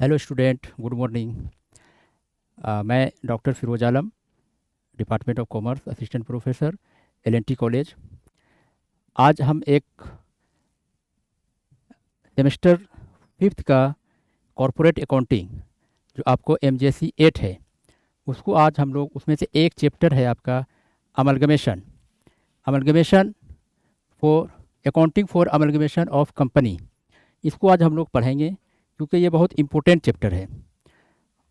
Hello student, good morning. मैं doctor Firoz Alam, department of commerce, assistant professor, LNT college. आज हम एक सेमेस्टर फिफ्थ का कॉरपोरेट अकाउंटिंग, जो आपको एमजेसी 8 है, उसको आज हम लोग, उसमें से एक चैप्टर है आपका amalgamation. Amalgamation for accounting for amalgamation of company. इसको आज हम लोग पढ़ेंगे क्योंकि ये बहुत इम्पोर्टेंट चैप्टर है।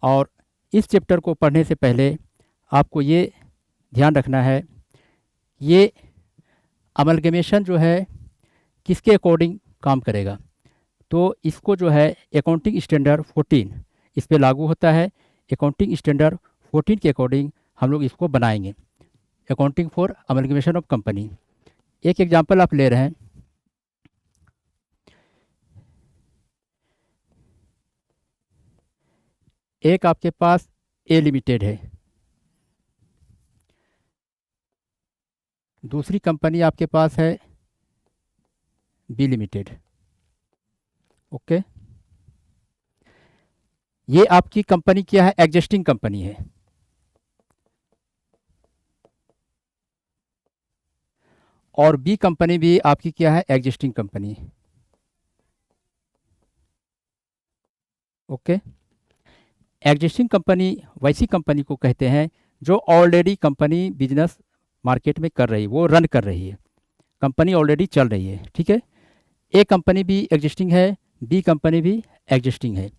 और इस चैप्टर को पढ़ने से पहले आपको ये ध्यान रखना है, ये अमलगमेशन जो है किसके अकॉर्डिंग काम करेगा। तो इसको जो है अकाउंटिंग स्टैंडर्ड 14 इस पे लागू होता है। अकाउंटिंग स्टैंडर्ड 14 के अकॉर्डिंग हम लोग इसको बनाएंगे, accounting for amalgamation of company. एक एग्जांपल आप ले रहे हैं। एक आपके पास ए लिमिटेड है, दूसरी कंपनी आपके पास है बी लिमिटेड। ओके, ये आपकी कंपनी क्या है? एग्जिस्टिंग कंपनी है। और बी कंपनी भी आपकी क्या है? Existing company. Okay, existing company वैसी कंपनी को कहते हैं जो ऑलरेडी कंपनी बिजनेस मार्केट में कर रही है, वो रन कर रही है, कंपनी ऑलरेडी चल रही है। ठीक है, ए कंपनी भी एग्जिस्टिंग है, बी कंपनी भी एग्जिस्टिंग है।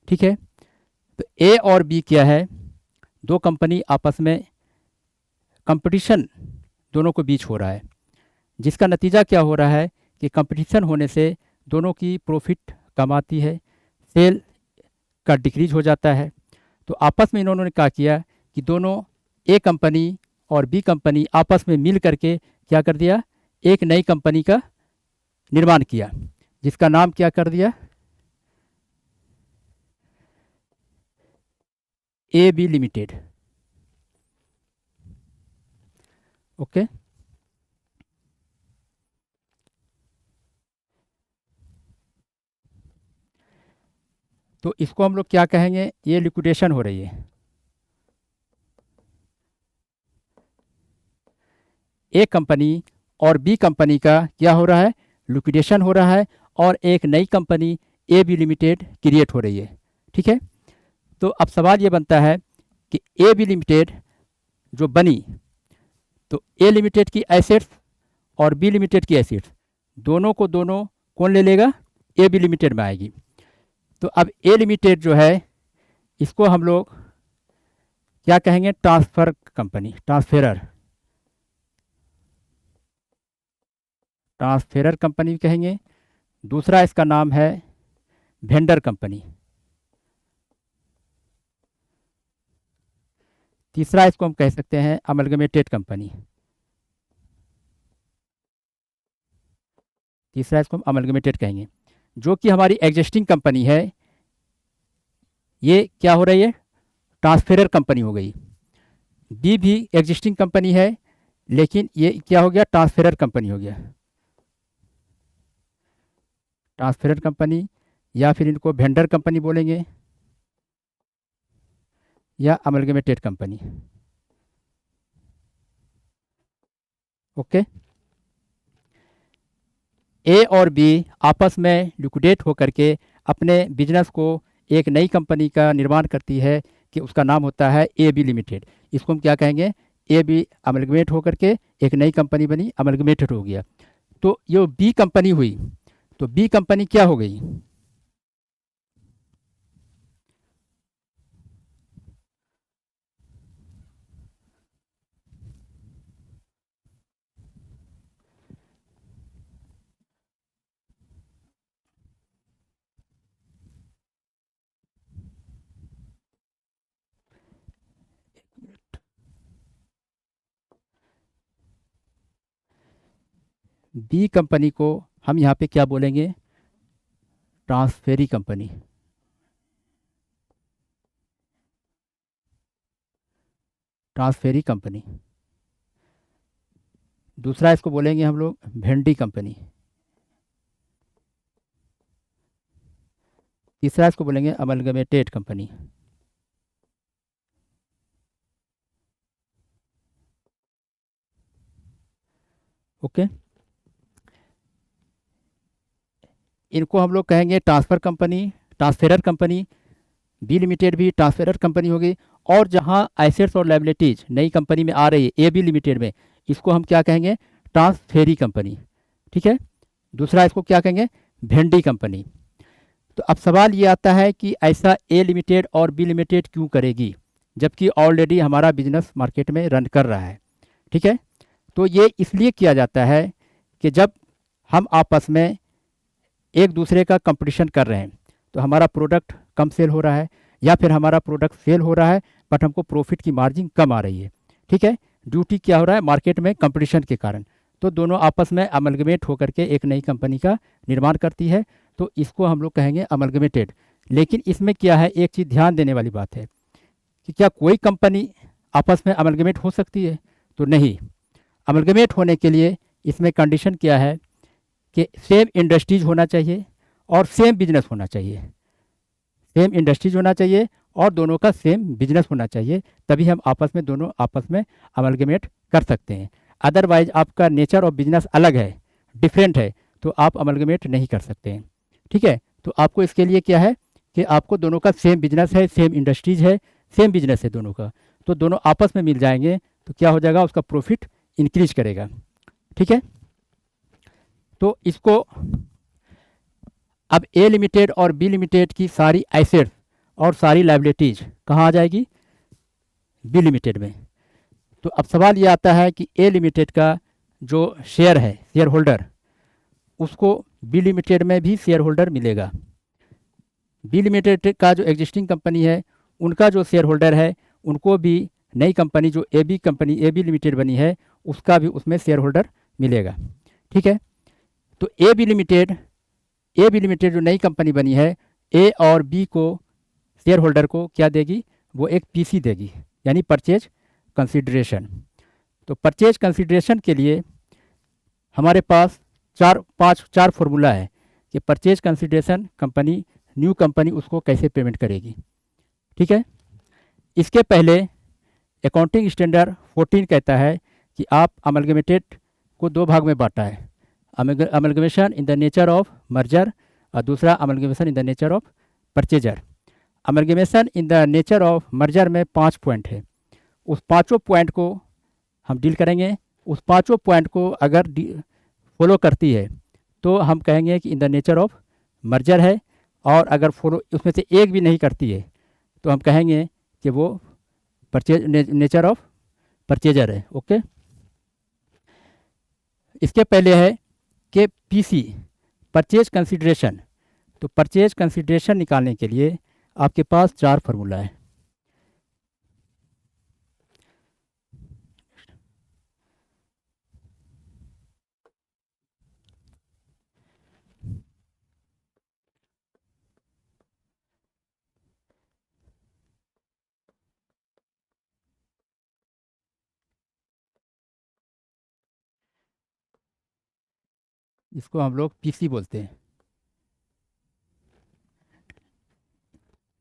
ठीक है, तो ए और बी क्या है? दो कंपनी आपस में कंपटीशन दोनों के बीच हो रहा है, जिसका नतीजा क्या हो रहा है कि कंपटीशन होने से दोनों की प्रॉफिट कम आती है, सेल का डिक्रीज हो जाता है। तो आपस में इन्होंने क्या किया कि दोनों, ए कंपनी और बी कंपनी आपस में मिल करके क्या कर दिया? एक नई कंपनी का निर्माण किया, जिसका नाम क्या कर दिया? ए बी लिमिटेड। ओके, तो इसको हम लोग क्या कहेंगे? ये लिक्विडेशन हो रही है। ए कंपनी और बी कंपनी का क्या हो रहा है? लिक्विडेशन हो रहा है, और एक नई company A B limited create हो रही है। ठीक है, तो अब सवाल ये बनता है कि ए बी लिमिटेड जो बनी, तो ए लिमिटेड की एसेट्स और बी लिमिटेड की एसेट्स, दोनों को दोनों कौन ले लेगा? ए बी लिमिटेड में आएगी। तो अब ए लिमिटेड जो है, इसको हम लोग क्या कहेंगे? ट्रांसफर कंपनी, ट्रांसफेरर, ट्रांसफेरर कंपनी कहेंगे। दूसरा इसका नाम है वेंडर कंपनी। तीसरा इसको हम कह सकते हैं अमलगमेटेड कंपनी। तीसरा इसको हम अमलगमेटेड कहेंगे। जो कि हमारी एग्जिस्टिंग कंपनी है, ये क्या हो रही है? ट्रांसफेरर कंपनी हो गई। बी भी एग्जिस्टिंग कंपनी है, लेकिन ये क्या हो गया? ट्रांसफेरर कंपनी हो गया। ट्रांसफेरर कंपनी, या फिर इनको वेंडर कंपनी बोलेंगे, या अमलगमेटेड कंपनी। ओके, ए और बी आपस में लिक्विडेट होकर के अपने बिजनेस को एक नई कंपनी का निर्माण करती है, कि उसका नाम होता है ए बी लिमिटेड। इसको हम क्या कहेंगे? ए बी अमलगमेट होकर के एक नई कंपनी बनी, अमलगमेटेड हो गया। तो ये बी कंपनी हुई, तो बी कंपनी क्या हो गई? बी कंपनी को हम यहाँ पे क्या बोलेंगे? Transferee company. Transferee company. दूसरा इसको बोलेंगे हम लोग भेंडी कंपनी। तीसरा इसको बोलेंगे अमलगमेटेड कंपनी। ओके, इनको हम लोग कहेंगे transfer company, transferor company. B limited भी ट्रांसफेरर कंपनी होगी। और जहां एसेट्स और लायबिलिटीज नई कंपनी में आ रही है ए बी लिमिटेड में, इसको हम क्या कहेंगे, ट्रांसफेरी कंपनी। ठीक है, दूसरा इसको क्या कहेंगे, भेंडी कंपनी। तो अब सवाल ये आता है कि ऐसा ए लिमिटेड और बी लिमिटेड क्यों करेगी, जबकि ऑलरेडी हमारा बिजनेस मार्केट में रन कर रहा है। ठीक है, तो ये इसलिए किया जाता है कि जब हम आपस में एक दूसरे का कंपटीशन कर रहे हैं, तो हमारा प्रोडक्ट कम सेल हो रहा है या फिर हमारा प्रोडक्ट सेल हो रहा है बट हमको प्रॉफिट की मार्जिन कम आ रही है। ठीक है, ड्यूटी क्या हो रहा है, मार्केट में कंपटीशन के कारण, तो दोनों आपस में अमलगमेट होकर के एक नई कंपनी का निर्माण करती है। तो इसको हम लोग कहेंगे अमलगमेटेड। लेकिन इसमें क्या है, एक चीज़ ध्यान देने वाली बात है कि क्या कोई कंपनी आपस में अमलगमेट हो सकती है, तो नहीं। अमलगमेट होने के लिए इसमें कंडीशन क्या है कि सेम इंडस्ट्रीज होना चाहिए और सेम बिजनेस होना चाहिए। सेम इंडस्ट्रीज होना चाहिए और दोनों का सेम बिजनेस होना चाहिए, तभी हम आपस में दोनों आपस में अमलगमेट कर सकते हैं। अदरवाइज आपका नेचर ऑफ बिजनेस अलग है, डिफरेंट है, तो आप अमलगमेट नहीं कर सकते हैं। ठीक है, तो आपको इसके लिए क्या है कि आपको दोनों का सेम बिजनेस है, सेम इंडस्ट्रीज है, सेम बिजनेस है दोनों का, तो दोनों आपस में मिल जाएंगे तो क्या हो जाएगा, उसका प्रॉफिट इंक्रीज करेगा। ठीक है, तो इसको अब ए लिमिटेड और बी लिमिटेड की सारी एसेट्स और सारी लायबिलिटीज कहाँ आ जाएगी, बी लिमिटेड में। तो अब सवाल ये आता है कि ए लिमिटेड का जो शेयर है, शेयर होल्डर, उसको बी लिमिटेड में भी शेयर होल्डर मिलेगा। बी लिमिटेड का जो एग्जिस्टिंग कंपनी है, उनका जो शेयर होल्डर है, उनको भी नई कंपनी जो A B company A B limited बनी है, उसका भी उसमें शेयर होल्डर मिलेगा। ठीक है, तो ए बी लिमिटेड जो नई कंपनी बनी है, ए और बी को शेयर होल्डर को क्या देगी, वो एक पीसी देगी, यानी परचेज कंसिडरेशन। तो परचेज कंसिडरेशन के लिए हमारे पास चार फॉर्मूला है कि purchase consideration company, new company उसको कैसे पेमेंट करेगी। ठीक है, इसके पहले अकाउंटिंग स्टैंडर्ड 14 कहता है कि आप अमलगमेटेड को दो भाग में बांटा है, amalgamation in the nature of merger और दूसरा amalgamation in the nature of purchaser. Amalgamation in the nature of merger में 5 पॉइंट है, उस पाँचों पॉइंट को हम डील करेंगे। उस पाँचों पॉइंट को अगर फॉलो करती है तो हम कहेंगे कि in the nature of merger है, और अगर फॉलो उसमें से एक भी नहीं करती है तो हम कहेंगे कि वो नेचर ऑफ परचेजर है। ओके, इसके पहले है कि पीसी, परचेज कंसिडरेशन। तो परचेज कंसिडरेशन निकालने के लिए आपके पास चार फार्मूला है। इसको हम लोग पीसी बोलते हैं।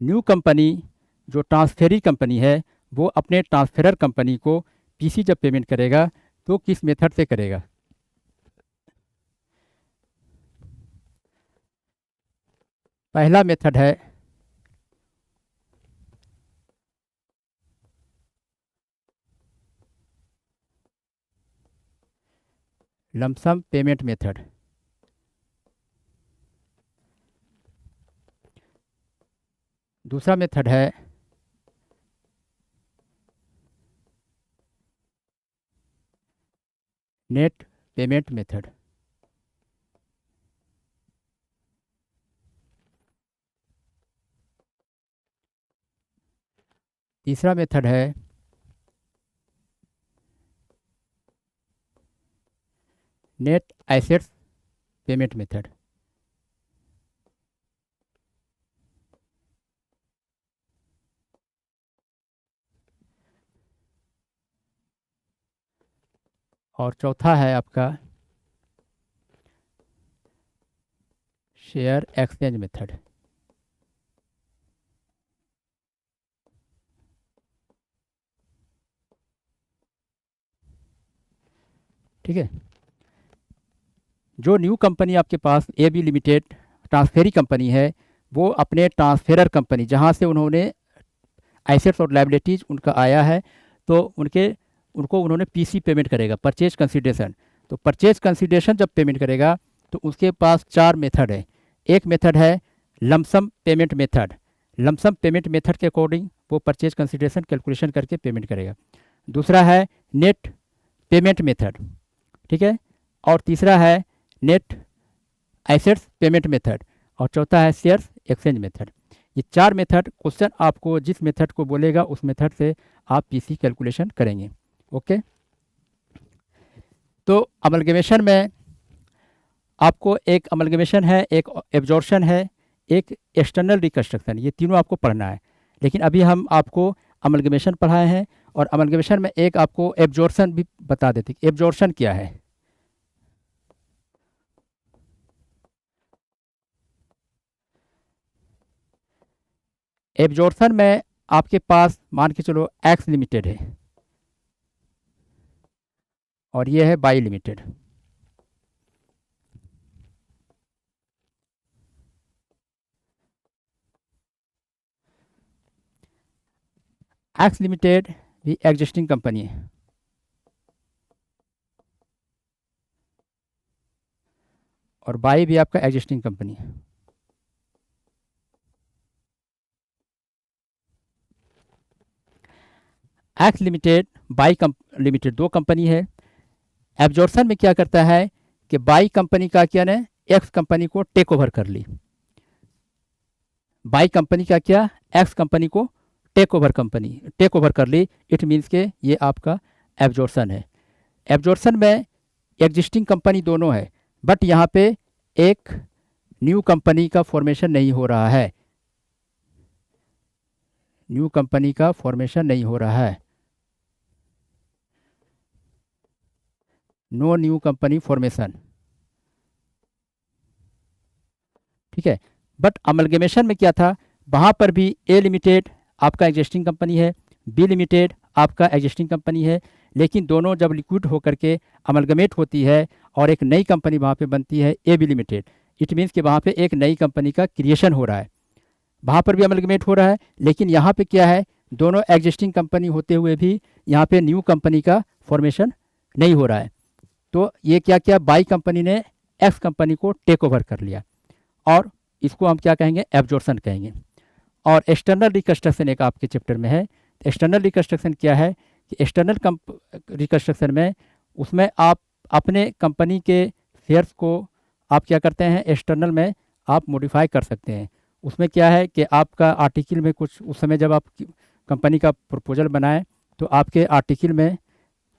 न्यू कंपनी जो ट्रांसफेरी कंपनी है, वो अपने ट्रांसफेरर कंपनी को पीसी जब पेमेंट करेगा तो किस मेथड से करेगा। पहला मेथड है लमसम पेमेंट मेथड। दूसरा मेथड है नेट पेमेंट मेथड। तीसरा मेथड है नेट एसेट्स पेमेंट मेथड। और चौथा है आपका शेयर एक्सचेंज मेथड। ठीक है। जो न्यू कंपनी आपके पास A B limited transferee company है, वो अपने ट्रांसफेरर कंपनी जहाँ से उन्होंने एसेट्स और लायबिलिटीज़ उनका आया है, तो उनको उन्होंने पीसी पेमेंट करेगा, परचेज कंसिडरेशन। तो परचेज कंसिडरेशन जब पेमेंट करेगा तो उसके पास 4 मेथड है। एक मेथड है lump sum payment method. Lump sum payment method के अकॉर्डिंग वो परचेज कंसिडरेशन कैलकुलेशन करके पेमेंट करेगा। दूसरा है नेट पेमेंट मेथड, ठीक है। और तीसरा है नेट एसेट्स पेमेंट मेथड, और चौथा है शेयर्स एक्सचेंज मेथड। ये 4 मेथड, क्वेश्चन आपको जिस मेथड को बोलेगा उस मेथड से आप पीसी कैलकुलेशन करेंगे। ओके। तो अमलगमेशन में आपको एक अमलगमेशन है, एक एब्जॉर्शन है, एक एक्सटर्नल रिकंस्ट्रक्शन, ये तीनों आपको पढ़ना है। लेकिन अभी हम आपको अमलगमेशन पढ़ाए हैं, और अमलगमेशन में एक आपको एब्जॉर्शन भी बता देते हैं। एब्जॉर्शन क्या है? एब्जॉर्शन में आपके पास मान के चलो एक्स लिमिटेड है और ये है बाई लिमिटेड। एक्स लिमिटेड भी एग्जिस्टिंग कंपनी है, और बाई भी आपका एग्जिस्टिंग कंपनी है। एक्स लिमिटेड बाई लिमिटेड दो कंपनी है। एब्जॉर्शन में क्या करता है कि बाई कंपनी का क्या ने एक्स कंपनी को टेक ओवर कर ली। बाई कंपनी का क्या एक्स कंपनी को टेक ओवर कर ली। इट मीन्स के ये आपका एब्जॉर्शन है। एब्जॉर्शन में एग्जिस्टिंग कंपनी दोनों है, बट यहाँ पे एक न्यू कंपनी का फॉर्मेशन नहीं हो रहा है। न्यू कंपनी का फॉर्मेशन नहीं हो रहा है। नो न्यू कंपनी फॉर्मेशन, ठीक है। बट अमलगमेशन में क्या था, वहाँ पर भी ए लिमिटेड आपका एग्जिस्टिंग कंपनी है, बी लिमिटेड आपका एग्जिस्टिंग कंपनी है, लेकिन दोनों जब लिक्विड होकर के अमलगमेट होती है और एक नई कंपनी वहाँ पे बनती है A B limited, it means कि वहाँ पे एक नई कंपनी का क्रिएशन हो रहा है। वहाँ पर भी अमलगमेट हो रहा है, लेकिन यहाँ पे क्या है, दोनों एग्जिस्टिंग कंपनी होते हुए भी यहाँ पे न्यू कंपनी का फॉर्मेशन नहीं हो रहा है। तो ये क्या किया, बाई कंपनी ने एक्स कंपनी को टेक ओवर कर लिया, और इसको हम क्या कहेंगे, एब्जॉर्शन कहेंगे। और एक्सटर्नल रिकंस्ट्रक्शन एक आपके चैप्टर में है। एक्सटर्नल रिकंस्ट्रक्शन क्या है कि एक्सटर्नल रिकंस्ट्रक्शन में उसमें आप अपने कंपनी के शेयर्स को आप क्या करते हैं, एक्सटर्नल में आप मॉडिफाई कर सकते हैं। उसमें क्या है कि आपका आर्टिकल में कुछ उस समय जब आप कंपनी का प्रपोजल बनाएं तो आपके आर्टिकल में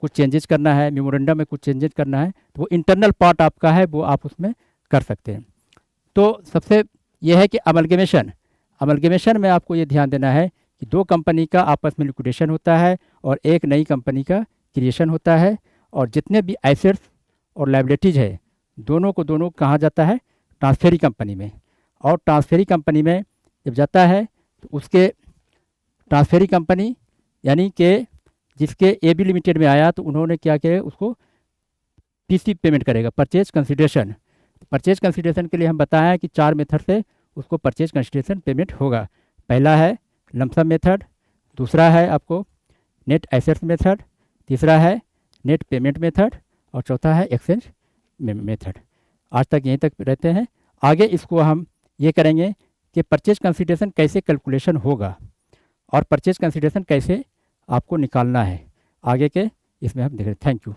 कुछ चेंजेस करना है, मेमोरेंडम में कुछ चेंजेस करना है, तो वो इंटरनल पार्ट आपका है, वो आप उसमें कर सकते हैं। तो सबसे यह है कि अमलगमेशन में आपको ये ध्यान देना है कि दो कंपनी का आपस में लिक्विडेशन होता है और एक नई कंपनी का क्रिएशन होता है, और जितने भी एसेट्स और लायबिलिटीज़ है दोनों को दोनों कहाँ जाता है, ट्रांसफेरी कंपनी में। और ट्रांसफेरी कंपनी में जब जाता है तो उसके ट्रांसफेरी कंपनी यानी कि जिसके ए बी लिमिटेड में आया, तो उन्होंने क्या किया, उसको पीसी पेमेंट करेगा, परचेज कंसिडरेशन। परचेज कंसिडरेशन के लिए हम बताया कि 4 मेथड से उसको परचेज कंसिडरेशन पेमेंट होगा। पहला है लमसम मेथड, दूसरा है आपको नेट एसेट्स मेथड, तीसरा है नेट पेमेंट मेथड, और चौथा है एक्सचेंज मेथड। आज तक यहीं तक रहते हैं। आगे इसको हम ये करेंगे कि परचेज कंसिडरेशन कैसे कैलकुलेशन होगा और परचेज कंसिडरेशन कैसे आपको निकालना है, आगे के इसमें हम देख रहे हैं। Thank you.